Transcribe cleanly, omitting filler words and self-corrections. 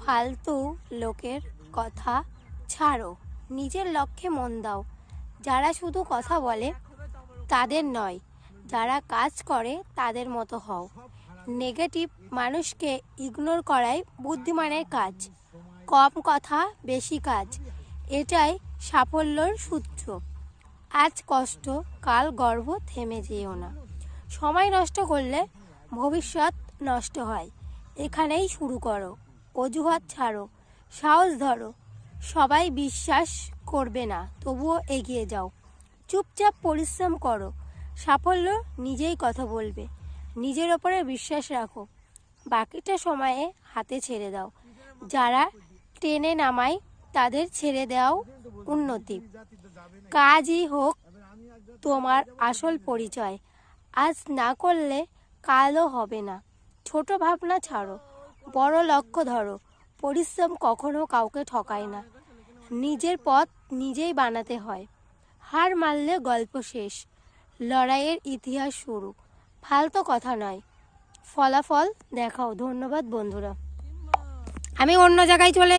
ফালতু লোকের কথা ছাড়ো, নিজের লক্ষ্যে মন দাও। যারা শুধু কথা বলে তাদের নয়, যারা কাজ করে তাদের মতো হও। নেগেটিভ মানুষকে ইগনোর করাই বুদ্ধিমানের কাজ। কম কথা বেশি কাজ, এটাই সাফল্যর সূত্র। আজ কষ্ট কাল গর্ব, থেমে যেও না। সময় নষ্ট করলে ভবিষ্যৎ নষ্ট হয়। এখানেই শুরু করো, অজুহাত ছাড়ো, সাহস ধরো। সবাই বিশ্বাস করবে না, তবুও এগিয়ে যাও। চুপচাপ পরিশ্রম করো, সাফল্য নিজেই কথা বলবে। নিজের ওপরে বিশ্বাস রাখো, বাকিটা সময়ে হাতে ছেড়ে দাও। যারা টেনে নামায় তাদের ছেড়ে দেওয়াও উন্নতি। কাজই হোক তোমার আসল পরিচয়। আজ না করলে কালও হবে না। ছোট ভাবনা ছাড়ো, বড় লক্ষ্য ধরো। পরিশ্রম কখনো কাউকে ঠকায় না। নিজের পথ নিজেই বানাতে হয়। হার মানলে গল্প শেষ, লড়াইয়ের ইতিহাস শুরু। ফালতু কথা নয়, ফলাফল দেখাও। ধন্যবাদ বন্ধুরা। আমি অন্য জায়গায় চলে